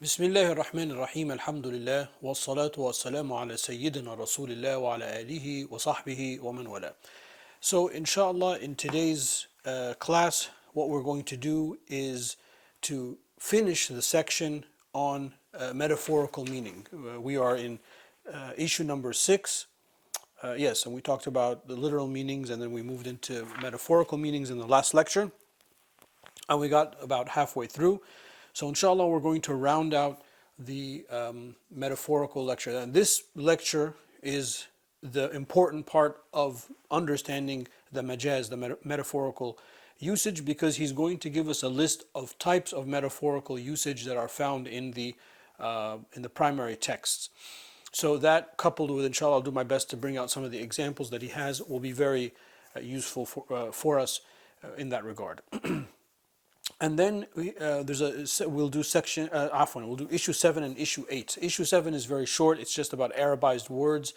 بسم الله الرحمن الرحيم الحمد لله والصلاة والسلام على سيدنا رسول الله وعلى آله وصحبه ومن والاه. So inshallah in today's class what we're going to do is to finish the section on metaphorical meaning. We are in issue number 6. Yes, and we talked about the literal meanings and then we moved into metaphorical meanings in the last lecture. And we got about halfway through. So inshallah we're going to round out the metaphorical lecture. And this lecture is the important part of understanding the majaz, the metaphorical usage, because he's going to give us a list of types of metaphorical usage that are found in the primary texts. So that, coupled with, inshallah, I'll do my best to bring out some of the examples that he has, will be very useful for us in that regard. And then we'll do we'll do issue 7 and issue 8. Issue 7 is very short. It's just about Arabized words.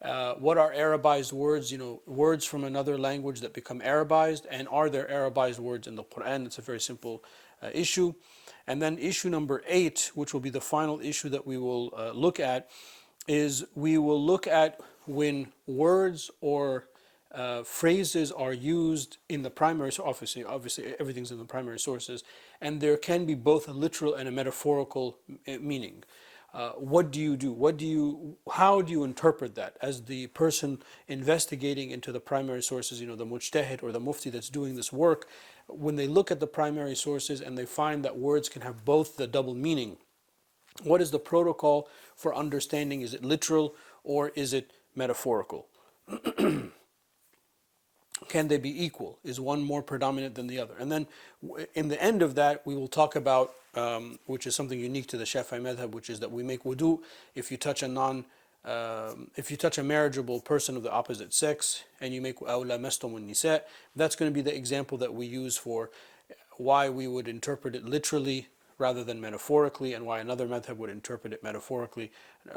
What are Arabized words? Words from another language that become Arabized, and are there Arabized words in the Quran? It's a very simple issue. And then issue number 8, which will be the final issue that we will look at, is we will look at when words or phrases are used in the primary, so obviously everything's in the primary sources, and there can be both a literal and a metaphorical meaning. What do you do? How do you interpret that as the person investigating into the primary sources, the mujtahid or the mufti that's doing this work? When they look at the primary sources and they find that words can have both the double meaning, what is the protocol for understanding? Is it literal or is it metaphorical? Can they be equal? Is one more predominant than the other? And then in the end of that, we will talk about, which is something unique to the Shafi'i madhab, which is that we make wudu if you touch a marriageable person of the opposite sex, and you make أَوْ لَمَسْتُمُ النِّسَاء. That's going to be the example that we use for why we would interpret it literally rather than metaphorically, and why another madhab would interpret it metaphorically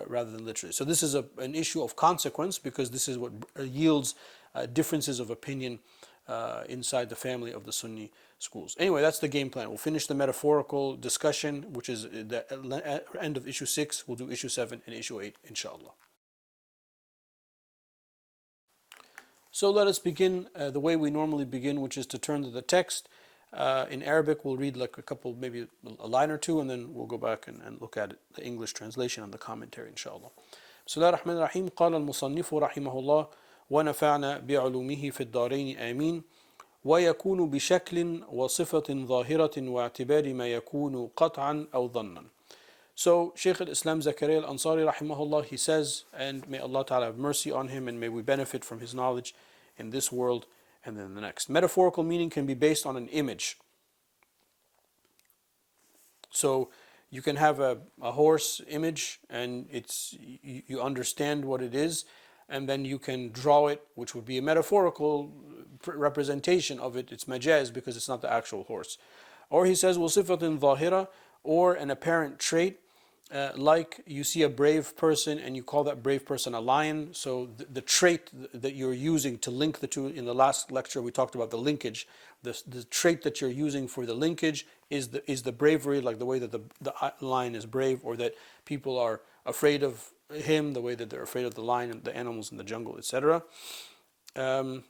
rather than literally. So this is an issue of consequence, because this is what yields differences of opinion inside the family of the Sunni schools. Anyway, that's the game plan. We'll finish the metaphorical discussion, which is the end of issue 6. We'll do issue 7 and issue 8, inshallah. So let us begin the way we normally begin, which is to turn to the text. In Arabic, we'll read like a couple, maybe a line or two, and then we'll go back and look at it, the English translation and the commentary, inshallah. بسم الله الرحمن الرحيم. قال المصنف رحمه الله ونفعنا بعلومه في الدارين آمين. ويكون بشكل وصفة ظاهرة واعتبار ما يكون قطعا أو ظنا. So Shaykh al-Islam Zakaria al-Ansari rahimahullah, he says, and may Allah Ta'ala have mercy on him, and may we benefit from his knowledge in this world and then the next. Metaphorical meaning can be based on an image. So you can have a horse image, and you understand what it is, and then you can draw it, which would be a metaphorical representation of it. It's majaz, because it's not the actual horse. Or he says, وَصِفَةٍ ظَاهِرَةٍ, or an apparent trait, like you see a brave person and you call that brave person a lion. So the trait that you're using to link the two, in the last lecture we talked about the linkage. The trait that you're using for the linkage is the bravery, like the way that the lion is brave, or that people are afraid of him, the way that they're afraid of the lion and the animals in the jungle, etc. وَاعْتِبَارِ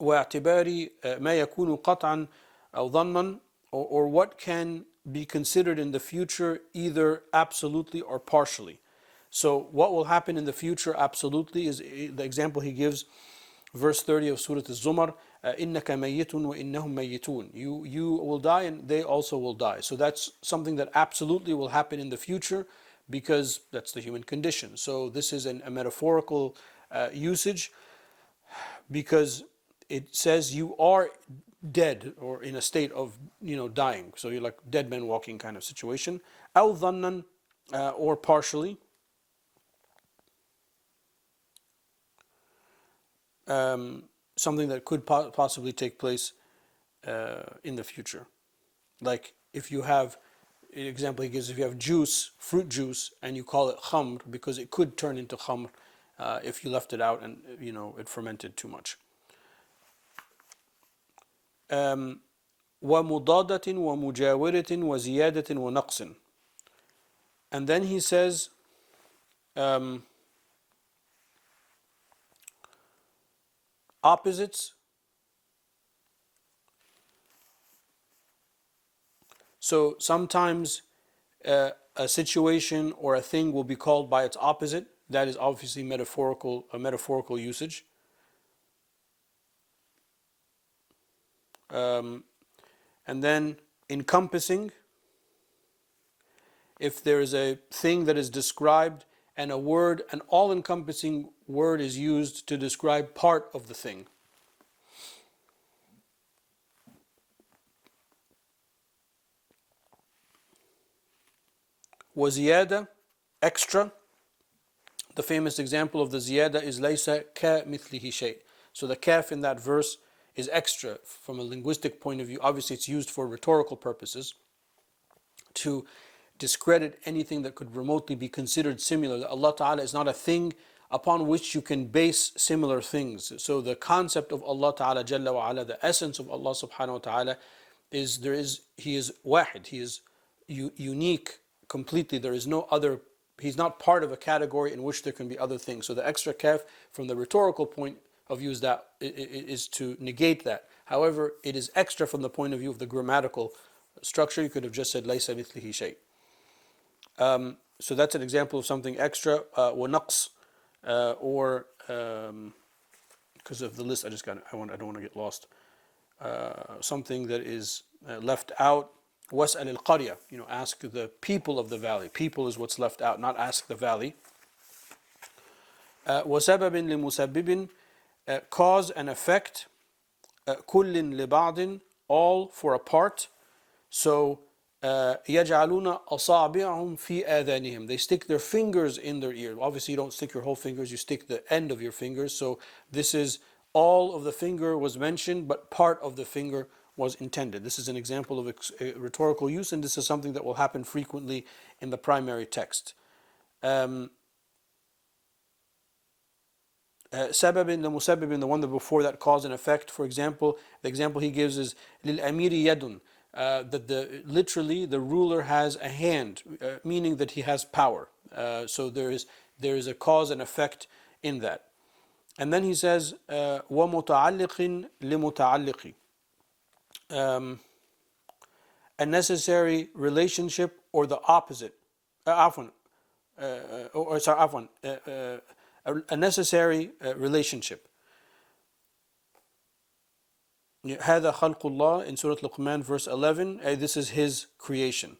مَا يَكُونُ قَطْعًا أَوْ ظَنًّا, or what can be considered in the future either absolutely or partially. So what will happen in the future absolutely is the example he gives, verse 30 of Surah Al-Zumar, إِنَّكَ مَيِّتٌ وَإِنَّهُمْ مَيِّتُونَ. You will die and they also will die. So that's something that absolutely will happen in the future, because that's the human condition. So this is a metaphorical usage, because it says you are dead, or in a state of dying. So you're like dead man walking kind of situation. أو ظنا, or partially. Something that could possibly take place in the future. Like if you have, an example he gives, if you have juice, fruit juice, and you call it khamr, because it could turn into khamr if you left it out and it fermented too much. وَمُضَادَةٍ وَمُجَاوِرَةٍ وَزِيَادَةٍ وَنَقْصٍ. And then he says, opposites. So sometimes a situation or a thing will be called by its opposite. That is obviously a metaphorical usage. And then encompassing, if there is a thing that is described and a word, an all-encompassing word is used to describe part of the thing. وزيادة, extra. The famous example of the ziyada is لَيْسَ كَمِثْلِهِ شَيْءٍ. So the kaf in that verse is extra from a linguistic point of view. Obviously it's used for rhetorical purposes to discredit anything that could remotely be considered similar. That Allah Ta'ala is not a thing upon which you can base similar things. So the concept of Allah Ta'ala Jalla wa Ala, the essence of Allah Subhanahu wa Ta'ala is He is wahid, He is unique completely. There is no other, He's not part of a category in which there can be other things. So the extra kaf from the rhetorical point of view is to negate that. However, it is extra from the point of view of the grammatical structure. You could have just said لَيْسَ مِثْلِهِ شَيْءٍ. So that's an example of something extra. وَنَقْص, or because of the list I just got, I don't want to get lost. Something that is left out. وَاسْأَلِ الْقَرْيَةِ, ask the people of the valley. People is what's left out, not ask the valley. وَسَبَبٍ لِمُسَبِّبٍ, cause and effect. كُلٍّ لِبَعْضٍ, all for a part. So يَجْعَلُونَ أَصَابِعَهُمْ فِي آذَانِهِمْ, they stick their fingers in their ear. Obviously you don't stick your whole fingers, you stick the end of your fingers. So this is, all of the finger was mentioned, but part of the finger was intended. This is an example of rhetorical use, and this is something that will happen frequently in the primary text. Sababin لمسبب, the one that before that, cause and effect. For example, the example he gives is للأمير يد, that literally the ruler has a hand, meaning that he has power. So there is a cause and effect in that. And then he says ومتعلق لمتعلق, a necessary relationship or the opposite. A necessary relationship. هذا خلق الله in Surah Luqman verse 11. This is His creation.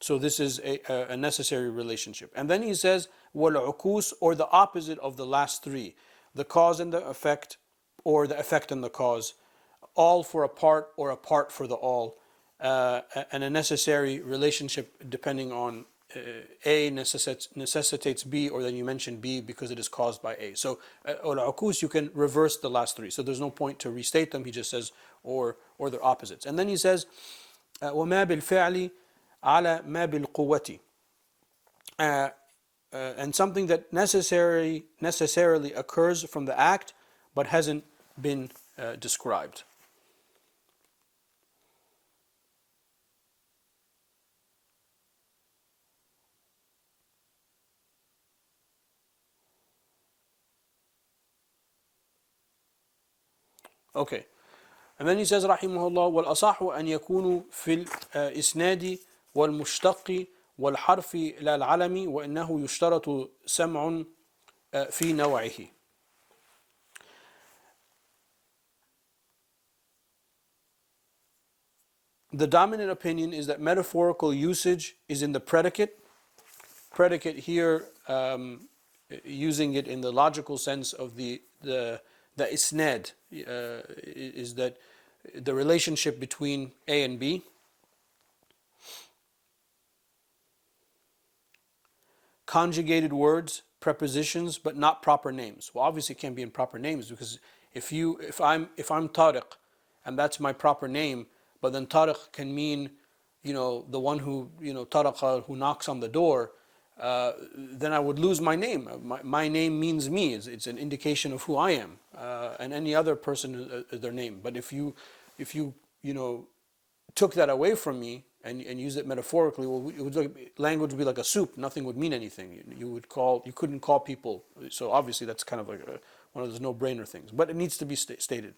So this is a necessary relationship. And then he says وَالْعُكُوس, or the opposite of the last three. The cause and the effect, or the effect and the cause. All for a part, or a part for the all. And a necessary relationship depending on A necessitates B, or then you mention B because it is caused by A. So al-ukus, you can reverse the last three. So there's no point to restate them. He just says or their opposites. And then he says وَمَا بِالْفِعْلِ عَلَى مَا بِالْقُوَّةِ, and something that necessarily occurs from the act but hasn't been described. Okay. And then he says رحمه الله والأصح أن يكونوا في الإسناد والمشتق والحرف لا العلم وإنه يشترط سمع في نوعه. The dominant opinion is that metaphorical usage is in the predicate. Predicate here, using it in the logical sense of the isnad, is that the relationship between A and B. Conjugated words, prepositions, but not proper names. Well, obviously it can't be in proper names, because if I'm Tariq and that's my proper name, but then Tariq can mean, the one who, Tariq, who knocks on the door, then I would lose my name. My name means me. It's an indication of who I am, and any other person their name. But if you took that away from me and use it metaphorically, well, it would language would be like a soup. Nothing would mean anything. You couldn't call people. So obviously that's kind of like one of those no-brainer things. But it needs to be stated.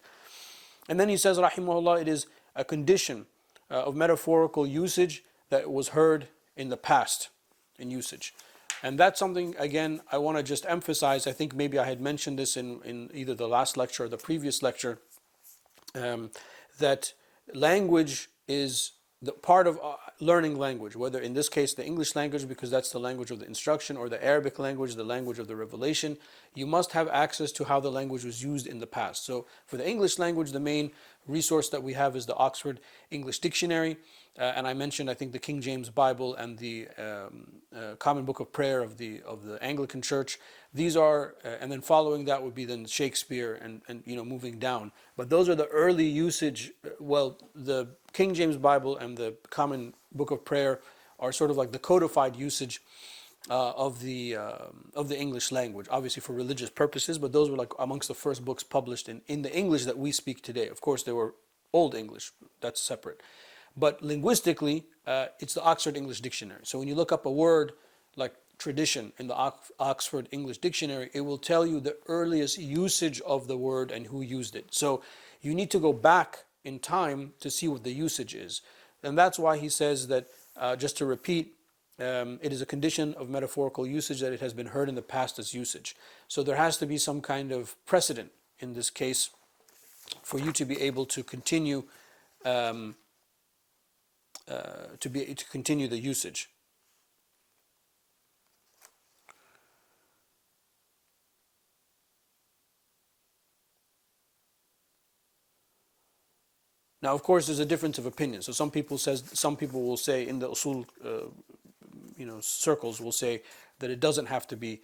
And then he says, rahimahullah, it is a condition of metaphorical usage that was heard in the past in usage. And that's something, again, I want to just emphasize. I think maybe I had mentioned this in either the last lecture or the previous lecture, that language is the part of learning language, whether in this case the English language, because that's the language of the instruction, or the Arabic language, the language of the revelation. You must have access to how the language was used in the past. So for the English language, the main resource that we have is the Oxford English Dictionary. And I mentioned, I think, the King James Bible and the Common Book of Prayer of the Anglican Church. These are, and then following that would be then Shakespeare and moving down. But those are the early usage. Well, the King James Bible and the Common Book of Prayer are sort of like the codified usage of the English language, obviously for religious purposes. But those were like amongst the first books published in the English that we speak today. Of course, they were Old English. That's separate. But linguistically, it's the Oxford English Dictionary. So when you look up a word like tradition in the Oxford English Dictionary, it will tell you the earliest usage of the word and who used it. So you need to go back in time to see what the usage is. And that's why he says that, just to repeat, it is a condition of metaphorical usage that it has been heard in the past as usage. So there has to be some kind of precedent in this case for you to be able to continue to continue the usage. Now, of course, there's a difference of opinion. So some people will say in the usul, circles will say that it doesn't have to be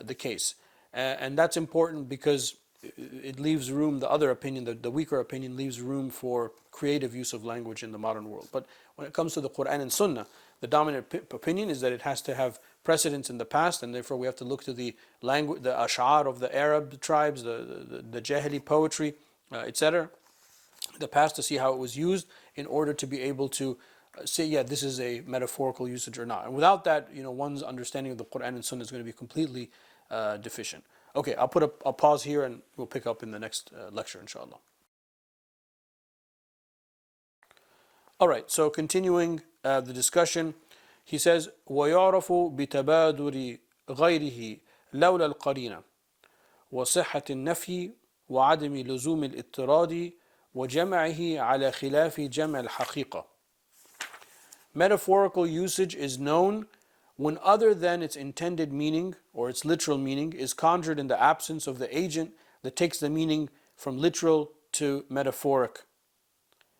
the case, and that's important because it leaves room. The other opinion, the weaker opinion, leaves room for creative use of language in the modern world. But when it comes to the Quran and Sunnah, the dominant opinion is that it has to have precedence in the past, and therefore we have to look to the language, the ash'ar of the Arab tribes, the Jahili poetry, etc., the past, to see how it was used in order to be able to say, yeah, this is a metaphorical usage or not. And without that, one's understanding of the Quran and Sunnah is going to be completely deficient. Okay, I'll put a pause here and we'll pick up in the next lecture, inshallah. All right, so continuing the discussion, he says, وَيَعْرَفُ بِتَبَادُرِ غَيْرِهِ لَوْلَا الْقَرِينَةِ وَصِحَّةِ النَّفْيِ وَعَدَمِ لُزُومِ الْإِضْطِرَادِ وَجَمْعِهِ عَلَى خِلَافِ جَمْعِ الْحَقِيقَةِ. Metaphorical usage is known when other than its intended meaning or its literal meaning is conjured in the absence of the agent that takes the meaning from literal to metaphoric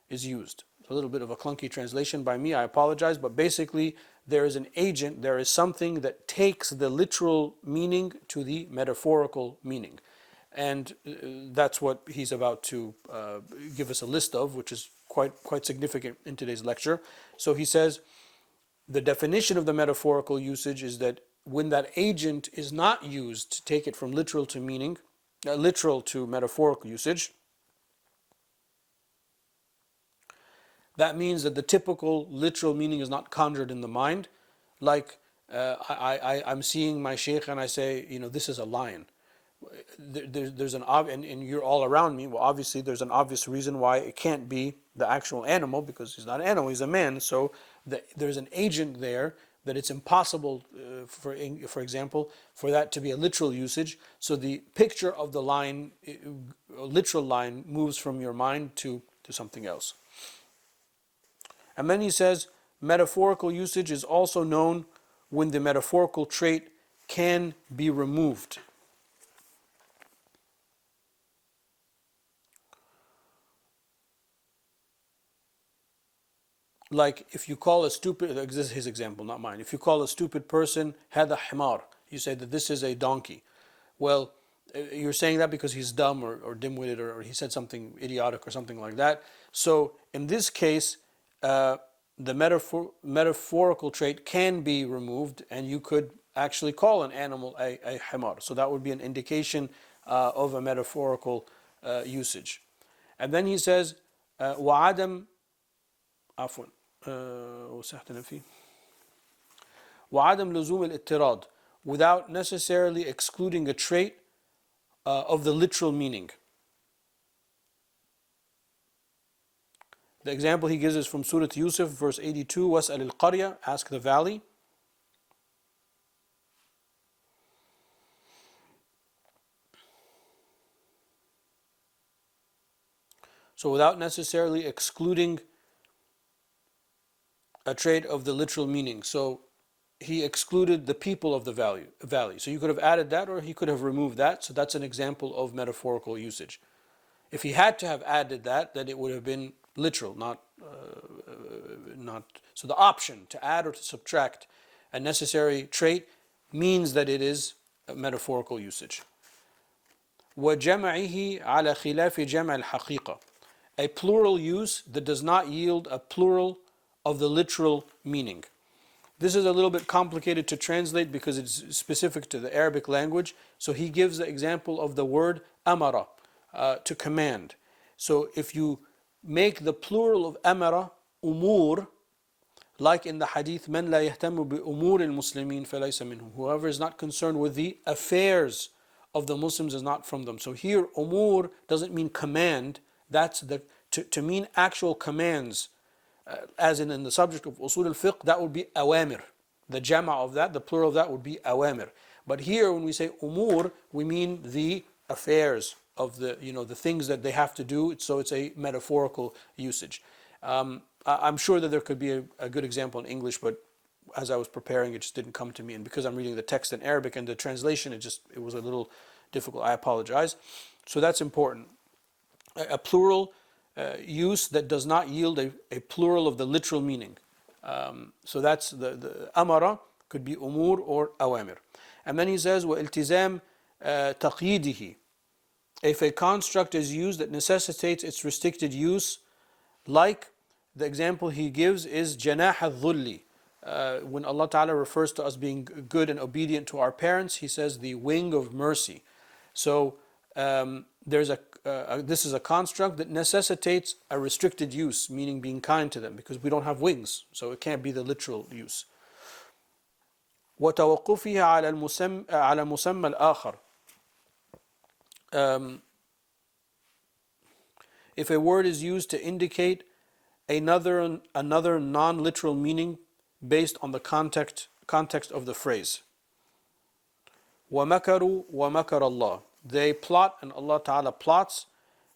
is used. A little bit of a clunky translation by me, I apologize, but basically there is an agent, there is something that takes the literal meaning to the metaphorical meaning. And that's what he's about to give us a list of, which is quite significant in today's lecture. So he says, the definition of the metaphorical usage is that when that agent is not used to take it from literal to meaning, literal to metaphorical usage, that means that the typical literal meaning is not conjured in the mind. Like I'm seeing my sheikh and I say, this is a lion. There's an and you're all around me. Well, obviously there's an obvious reason why it can't be the actual animal, because he's not an animal, he's a man. So there's an agent there that it's impossible, for example, for that to be a literal usage. So the picture of the lion, a literal lion, moves from your mind to something else. And then he says, metaphorical usage is also known when the metaphorical trait can be removed. Like if you call a stupid, this is his example, not mine. If you call a stupid person هذا حمار, you say that this is a donkey. Well, you're saying that because he's dumb or dim-witted, or he said something idiotic or something like that. So in this case, the metaphorical trait can be removed, and you could actually call an animal a حمار. So that would be an indication of a metaphorical usage. And then he says, وعدم عفوا وسحتنا فيه وعدم لزوم الاضطراد, without necessarily excluding a trait of the literal meaning. The example he gives is from Surah Yusuf, verse 82, وَاسْأَلِ الْقَرْيَةِ, ask the valley. So without necessarily excluding a trait of the literal meaning. So he excluded the people of the valley. So you could have added that or he could have removed that. So that's an example of metaphorical usage. If he had to have added that, then it would have been literal, not. So the option to add or to subtract a necessary trait means that it is a metaphorical usage. وَجَمْعِهِ عَلَى خِلَافِ جَمْعِ الْحَقِيقَةِ, a plural use that does not yield a plural of the literal meaning. This is a little bit complicated to translate because it's specific to the Arabic language. So he gives the example of the word amara, to command. So if you make the plural of amara umur, like in the hadith, من لا يهتم بأمور المسلمين فليس منهم, whoever is not concerned with the affairs of the Muslims is not from them. So here umur doesn't mean command, that's to mean actual commands, as in the subject of Usul al Fiqh, that would be awamir. The jama of that, the plural of that would be awamir. But here when we say umur, we mean the affairs of the things that they have to do, so it's a metaphorical usage. I'm sure that there could be a good example in English, but as I was preparing, it just didn't come to me. And because I'm reading the text in Arabic and the translation, it was a little difficult. I apologize. So that's important. A plural use that does not yield a plural of the literal meaning. So that's the amara could be umur or awamir. And then he says, وَالْتِزَامْ تَقْيِيدِهِ, if a construct is used that necessitates its restricted use, like the example he gives is janah al-dhulli. When Allah Ta'ala refers to us being good and obedient to our parents, he says the wing of mercy. So this is a construct that necessitates a restricted use, meaning being kind to them, because we don't have wings, so it can't be the literal use. وتوقفه على مسمى الآخر. If a word is used to indicate another non-literal meaning based on the context of the phrase. وَمَكَرُوا وَمَكَرَ اللَّهُ, they plot and Allah Ta'ala plots,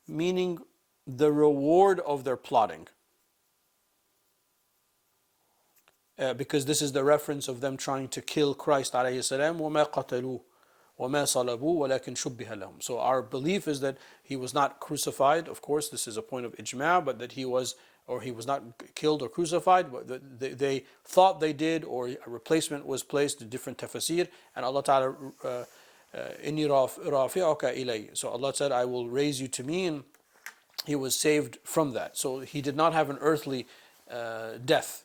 meaning the reward of their plotting. Because this is the reference of them trying to kill Christ alayhi salam. وَمَا قَتَلُوهُ وَمَا صَلَبُوهُ وَلَكِنْ شُبِّهَ لَهُم. So our belief is that he was not crucified. Of course, this is a point of ijma', but that he was not killed or crucified. But they thought they did, or a replacement was placed in different tafsir. And Allah Ta'ala, إِنِّي رَافِعُكَ إِلَيَّ. So Allah said, I will raise you to me, and he was saved from that. So he did not have an earthly death.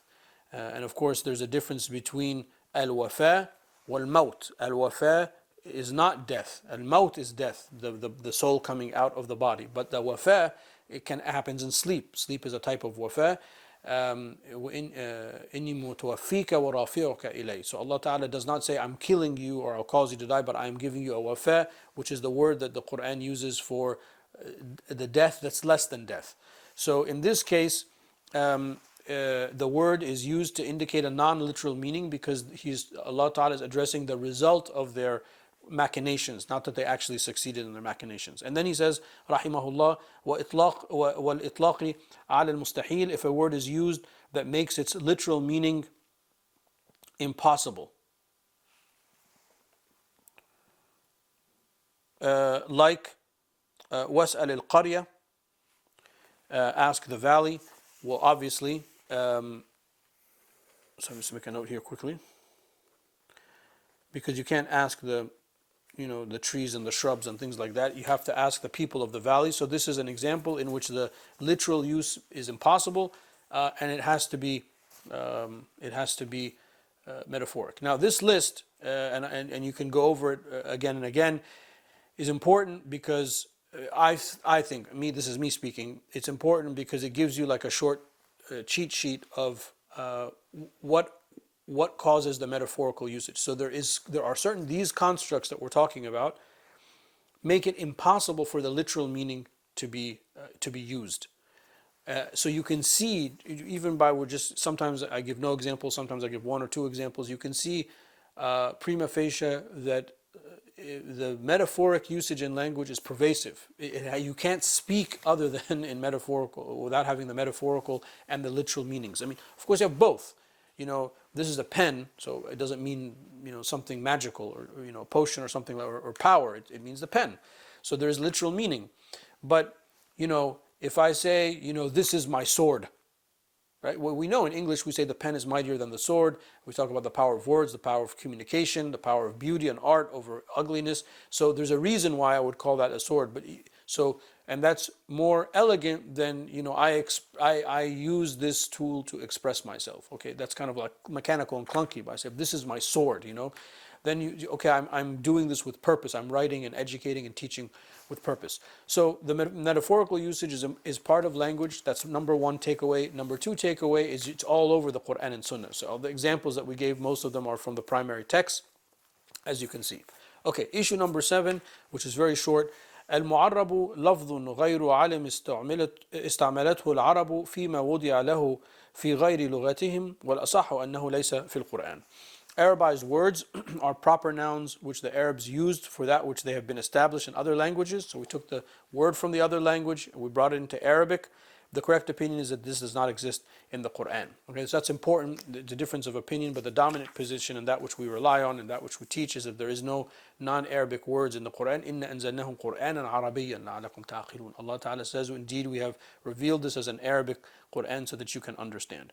And of course, there's a difference between al-wafa wal-maut. Al-wafa is not death. Al-maut is death, the soul coming out of the body. But the wafa, happens in sleep. Sleep is a type of wafa. إِنِّي مُتَوَفِّيكَ وَرَافِعُكَ إِلَيَّ. So Allah Ta'ala does not say, I'm killing you or I'll cause you to die, but I'm giving you a wafa, which is the word that the Quran uses for the death that's less than death. So in this case, the word is used to indicate a non-literal meaning because Allah Ta'ala is addressing the result of their machinations, not that they actually succeeded in their machinations. And then he says, rahimahullah, وَالْإِطْلَاقِ عَلَى الْمُسْتَحِيلِ, if a word is used that makes its literal meaning impossible. Like وَاسْأَلِ الْقَرْيَةِ, ask the valley. Well, obviously, so I'm just make a note here quickly, because you can't ask the trees and the shrubs and things like that. You have to ask the people of the valley. So this is an example in which the literal use is impossible, and it has to be metaphoric. Now this list, and you can go over it again and again, is important because I think, this is me speaking, it's important because it gives you like a short cheat sheet of uh, what causes the metaphorical usage. So there are certain these constructs that we're talking about make it impossible for the literal meaning to be used. So you can see, even by we're just sometimes I give no examples, sometimes I give one or two examples. You can see prima facie that the metaphoric usage in language is pervasive. You can't speak other than in metaphorical without having the metaphorical and the literal meanings. I mean, of course, you have both. This is a pen, so it doesn't mean something magical or a potion or something or power. It means the pen. So there is literal meaning, but if I say this is my sword, right? Well, we know in English we say the pen is mightier than the sword. We talk about the power of words, the power of communication, the power of beauty and art over ugliness. So there's a reason why I would call that a sword. And that's more elegant than I use this tool to express myself. Okay, that's kind of like mechanical and clunky. But I say this is my sword. Then I'm doing this with purpose. I'm writing and educating and teaching with purpose. So the metaphorical usage is part of language. That's number one takeaway. Number two takeaway is it's all over the Quran and Sunnah. So all the examples that we gave, most of them are from the primary text, as you can see. Okay, issue number 7, which is very short. المعرب لفظ غير علم استعملته العرب فيما وضع له في غير لغتهم والأصح أنه ليس في القرآن. Arabized words are proper nouns which the Arabs used for that which they have been established in other languages. So we took the word from the other language and we brought it into Arabic. The correct opinion is that this does not exist in the Quran. Okay, so that's important, the difference of opinion, but the dominant position and that which we rely on and that which we teach is that there is no non-Arabic words in the Quran. إِنَّا أَنزَلْنَاهُ قُرْآنًا عَرَبِيًّا لَعَلَّكُمْ تَعْقِلُونَ. Allah Ta'ala says, indeed we have revealed this as an Arabic Quran so that you can understand.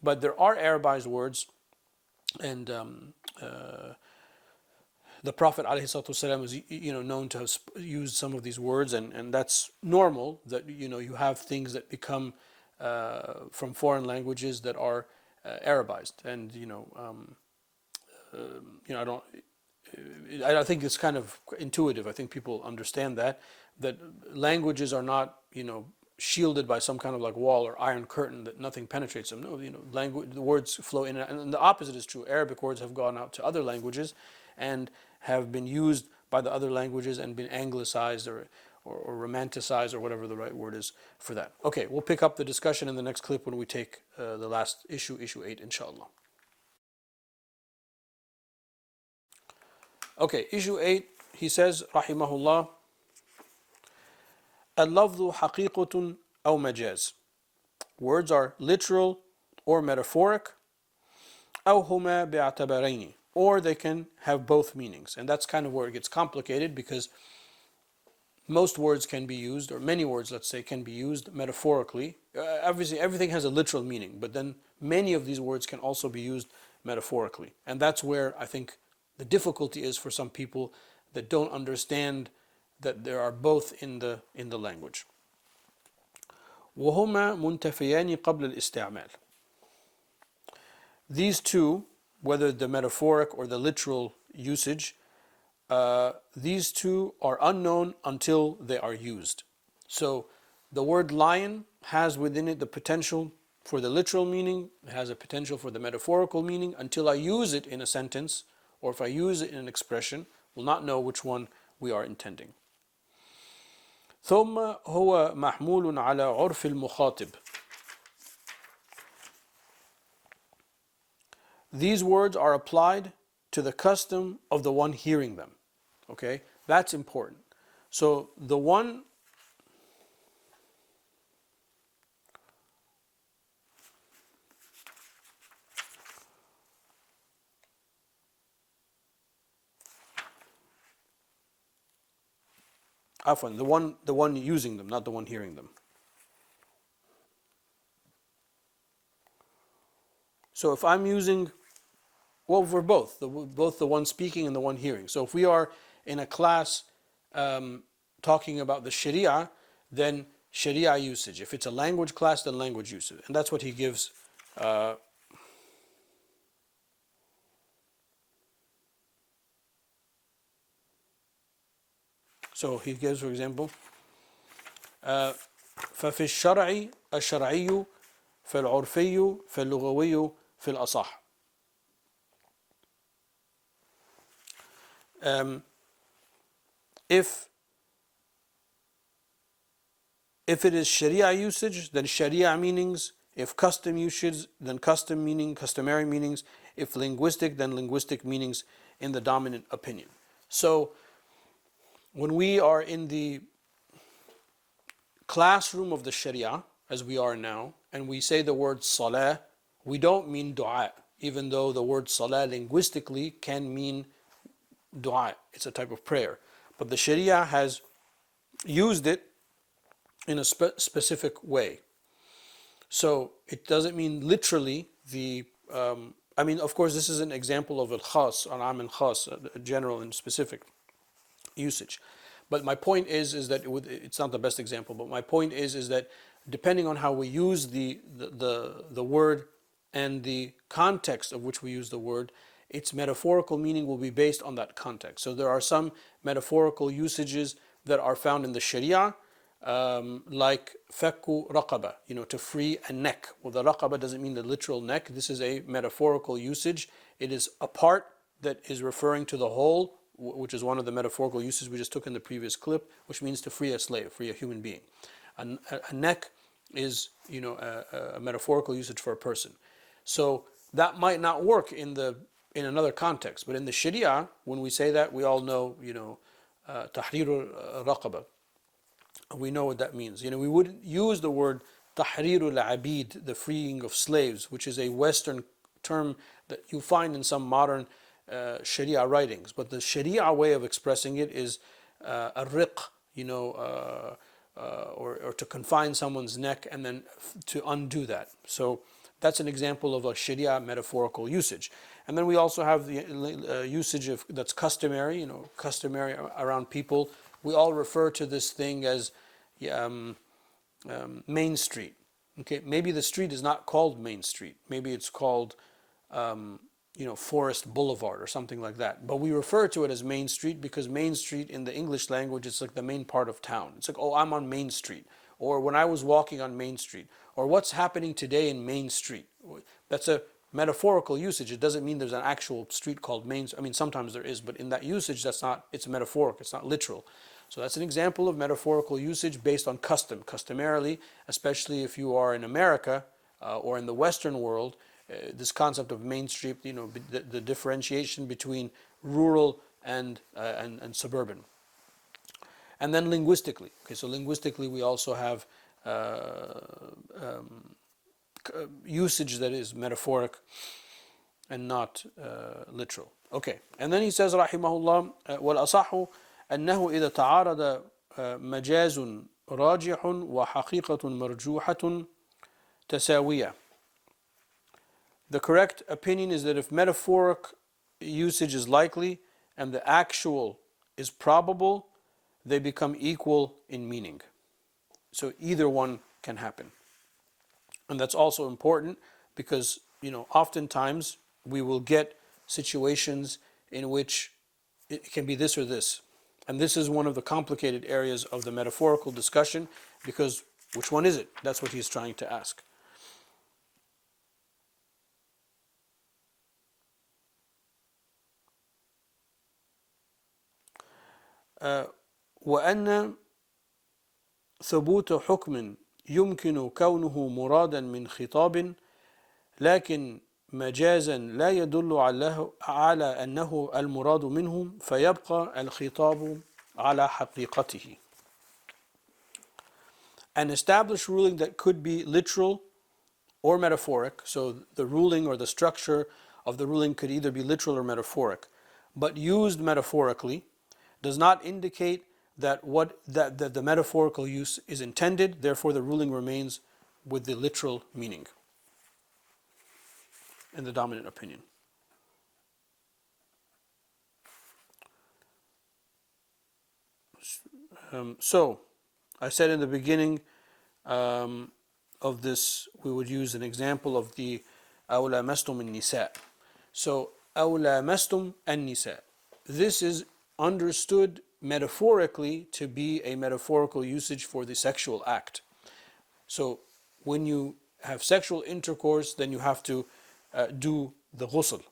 But there are Arabized words, and the Prophet ﷺ is known to have used some of these words, and that's normal that you have things that become from foreign languages that are Arabized, and I think it's kind of intuitive. I think people understand that languages are not shielded by some kind of like wall or iron curtain that nothing penetrates them. No, the words flow in and the opposite is true. Arabic words have gone out to other languages and have been used by the other languages and been anglicized or romanticized or whatever the right word is for that. Okay, we'll pick up the discussion in the next clip when we take the last issue 8, inshallah. Okay, issue 8, he says, rahimahullah, اللفظ حقيقة أو مجاز. Words are literal or metaphoric. أو هما باعتبارين. Or they can have both meanings. And that's kind of where it gets complicated because most words can be used, or many words, let's say, can be used metaphorically. Obviously, everything has a literal meaning, but then many of these words can also be used metaphorically. And that's where I think the difficulty is for some people that don't understand that there are both in the language. وهما منتفيان قبل الاستعمال. These two, whether the metaphoric or the literal usage, these two are unknown until they are used. So the word lion has within it the potential for the literal meaning, it has a potential for the metaphorical meaning. Until I use it in a sentence or if I use it in an expression, we'll not know which one we are intending. ثم هو محمول على عرف المخاطب. These words are applied to the custom of the one hearing them. Okay, that's important. So the one the one using them, not the one hearing them. So if I'm using, well, for both the one speaking and the one hearing. So if we are in a class talking about the Sharia, then Sharia usage. If it's a language class, then language usage. And that's what he gives. So he gives, for example, ففي الشرع الشرعي فالعرفي فاللغوي في الأصح. Um, if it is Sharia usage, then Sharia meanings. If custom usage, then custom meaning, customary meanings. If linguistic, then linguistic meanings in the dominant opinion. So when we are in the classroom of the Sharia, as we are now, and we say the word salah, we don't mean dua, even though the word salah linguistically can mean dua. It's a type of prayer. But the Sharia has used it in a specific way. So it doesn't mean literally of course, this is an example of al-khas, al-am al-khas, a general and specific usage. But my point is that it's not the best example, but my point is that depending on how we use the word and the context of which we use the word, its metaphorical meaning will be based on that context. So there are some metaphorical usages that are found in the Sharia, like fakku raqaba, to free a neck. Well, the raqaba doesn't mean the literal neck. This is a metaphorical usage. It is a part that is referring to the whole, which is one of the metaphorical uses we just took in the previous clip, which means to free a slave, free a human being. A neck is, a metaphorical usage for a person. So that might not work in another context, but in the Sharia, when we say that, we all know, tahrir raqaba. We know what that means. We wouldn't use the word tahrir al-abid, the freeing of slaves, which is a Western term that you find in some modern Sharia writings. But the Sharia way of expressing it is a riq, or to confine someone's neck and then to undo that. So that's an example of a Sharia metaphorical usage. And then we also have the usage that's customary, customary around people. We all refer to this thing as Main Street. Okay, maybe the street is not called Main Street. Maybe it's called, Forest Boulevard or something like that. But we refer to it as Main Street because Main Street in the English language is like the main part of town. It's like, oh, I'm on Main Street. Or when I was walking on Main Street. Or what's happening today in Main Street. That's a metaphorical usage. It doesn't mean there's an actual street called Main Street. I mean, sometimes there is, but in that usage, it's metaphoric. It's not literal. So that's an example of metaphorical usage based on custom. Customarily, especially if you are in America or in the Western world, this concept of Main Street, the differentiation between rural and suburban. And then linguistically. Okay, so linguistically we also have usage that is metaphoric and not literal. Okay, and then he says, rahimahullah, وَالْأَصَحُ أنه إذا تعارض مجاز راجح وحقيقة مرجوحة تساوية. The correct opinion is that if metaphoric usage is likely and the actual is probable, they become equal in meaning. So either one can happen. And that's also important because, oftentimes we will get situations in which it can be this or this. And this is one of the complicated areas of the metaphorical discussion because which one is it? That's what he's trying to ask. وأن ثبوت حكم يمكن كونه مرادا من خطاب لكن مجازا لا يدل على أنه المراد منه فيبقى الخطاب على حقيقته. An established ruling that could be literal or metaphoric, so the ruling or the structure of the ruling could either be literal or metaphoric, but used metaphorically does not indicate that the metaphorical use is intended, therefore the ruling remains with the literal meaning in the dominant opinion. So, I said in the beginning of this, we would use an example of the أَوْ لَامَسْتُمُ النِّسَاء. So, أَوْ لَامَسْتُمْ النِّسَاء. This is understood metaphorically to be a metaphorical usage for the sexual act. So when you have sexual intercourse, then you have to do the ghusl.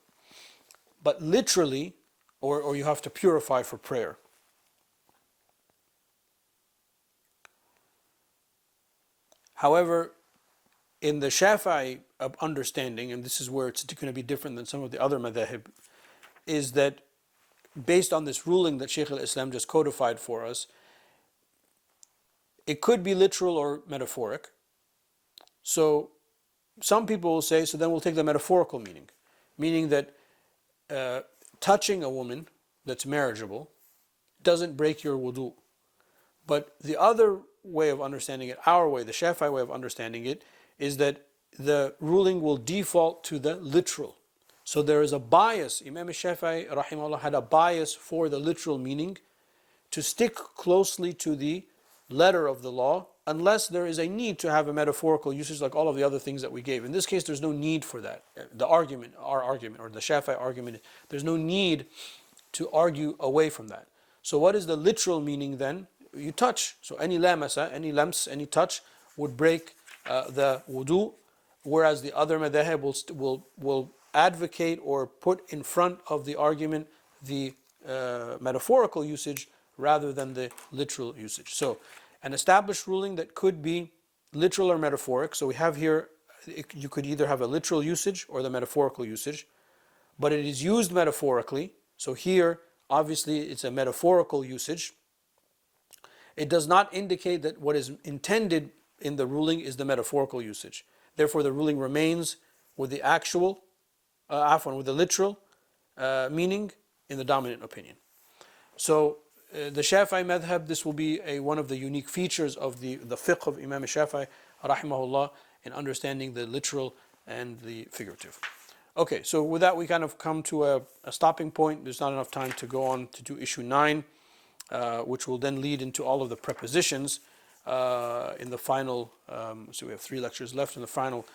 But literally, or you have to purify for prayer. However, in the Shafi'i understanding, and this is where it's going to be different than some of the other madhahib, is that based on this ruling that Shaykh al-Islam just codified for us, it could be literal or metaphoric. So some people will say, so then we'll take the metaphorical meaning that touching a woman that's marriageable doesn't break your wudu. But the other way of understanding it, our way, the Shafi'i way of understanding it, is that the ruling will default to the literal. So there is a bias. Imam Shafi'i rahimahullah had a bias for the literal meaning to stick closely to the letter of the law, unless there is a need to have a metaphorical usage like all of the other things that we gave. In this case, there's no need for that. The argument, our argument, or the Shafi'i argument, there's no need to argue away from that. So what is the literal meaning then? You touch. So any lamasa, any lams, any touch would break the wudu, whereas the other madhahib will advocate or put in front of the argument the metaphorical usage rather than the literal usage. So an established ruling that could be literal or metaphoric. So we have here, you could either have a literal usage or the metaphorical usage, but it is used metaphorically. So here, obviously, it's a metaphorical usage. It does not indicate that what is intended in the ruling is the metaphorical usage. Therefore, the ruling remains with the actual, with the literal meaning in the dominant opinion. So the Shafi'i madhab, this will be one of the unique features of the fiqh of Imam Shafi'i rahimahullah in understanding the literal and the figurative. Okay, so with that we kind of come to a stopping point. There's not enough time to go on to do issue 9, which will then lead into all of the prepositions in the final, so we have 3 lectures left in the final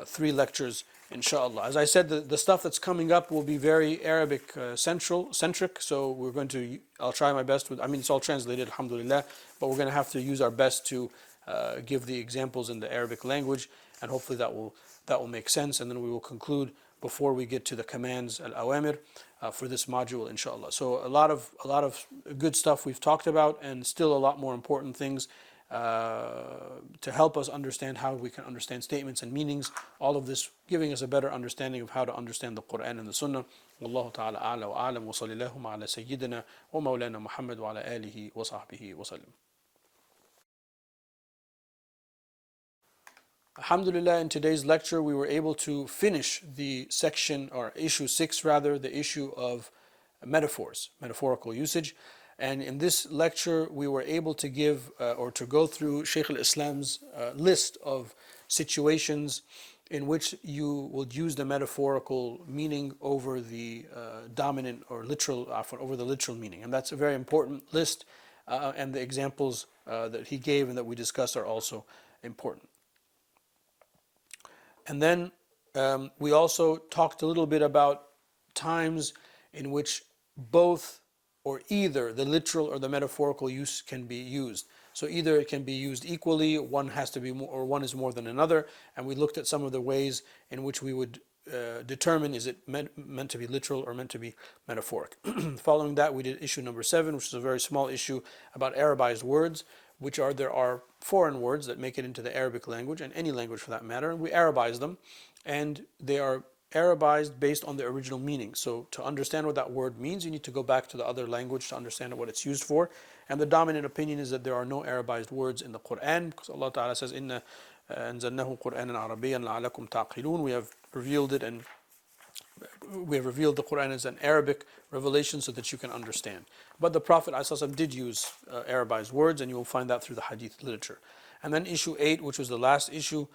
3 lectures, inshallah. As I said, the stuff that's coming up will be very Arabic centric, so we're going to, I'll try my best with, it's all translated, alhamdulillah, but we're going to have to use our best to give the examples in the Arabic language, and hopefully that will make sense, and then we will conclude before we get to the commands, al-awamir, for this module, inshallah. So a lot of good stuff we've talked about, and still a lot more important things to help us understand how we can understand statements and meanings. All of this giving us a better understanding of how to understand the Quran and the Sunnah. Wallahu ta'ala a'la wa a'lam wa sallallahu ala sayyidina wa maulana Muhammad wa ala alihi wa sahbihi wa sallam. Alhamdulillah, in today's lecture we were able to finish the section, or issue 6 rather, the issue of metaphors, metaphorical usage. And in this lecture we were able to give or to go through Shaykh al-Islam's list of situations in which you would use the metaphorical meaning over the dominant or literal, over the literal meaning. And that's a very important list, and the examples that he gave and that we discussed are also important. And then we also talked a little bit about times in which both or either the literal or the metaphorical use can be used. So either it can be used equally, one has to be more, or one is more than another, and we looked at some of the ways in which we would determine is it meant to be literal or meant to be metaphoric. Following that, we did issue number 7, which is a very small issue about Arabized words, there are foreign words that make it into the Arabic language, and any language for that matter, and we Arabize them, and they are Arabized based on the original meaning. So to understand what that word means, you need to go back to the other language to understand what it's used for. And the dominant opinion is that there are no Arabized words in the Quran, because Allah Ta'ala says, "Inna anzalnahu Qur'anan Arabiyyan la'alakum ta'qilun." We have revealed it, and we have revealed the Quran as an Arabic revelation so that you can understand. But the Prophet ﷺ did use Arabized words, and you will find that through the hadith literature. And then issue 8, which was the last issue,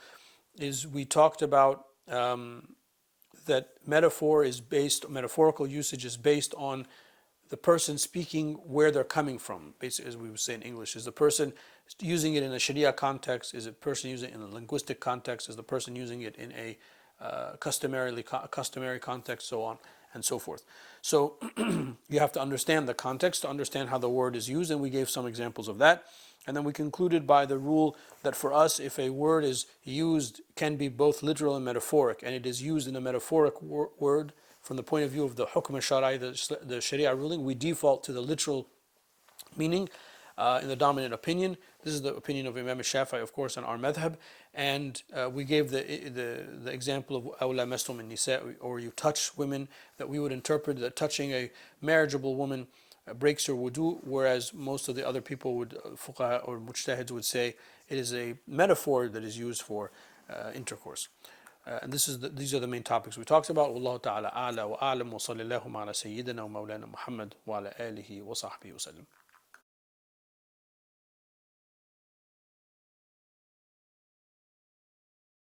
is we talked about that metaphorical usage is based on the person speaking where they're coming from. Basically, as we would say in English, is the person using it in a Sharia context? Is the person using it in a linguistic context? Is the person using it in a customary context, so on and so forth. So you have to understand the context to understand how the word is used, and we gave some examples of that. And then we concluded by the rule that for us, if a word is used, can be both literal and metaphoric, and it is used in a metaphoric word from the point of view of the hukm al-shara'i, the sharia ruling, we default to the literal meaning in the dominant opinion. This is the opinion of Imam Shafi'i, of course, and our madhab. And we gave the example of أَوْ لَمَسْتُمُ النِّسَاء, or you touch women, that we would interpret that touching a marriageable woman breaks her wudu, whereas most of the other people would, fuqaha or mujtahids would say it is a metaphor that is used for intercourse. And these are the main topics we talked about. Wallahu ta'ala a'la wa a'lam wa sallallahu ala sayyidina wa maulana Muhammad wa ala alihi wa sahbihi wa sallam.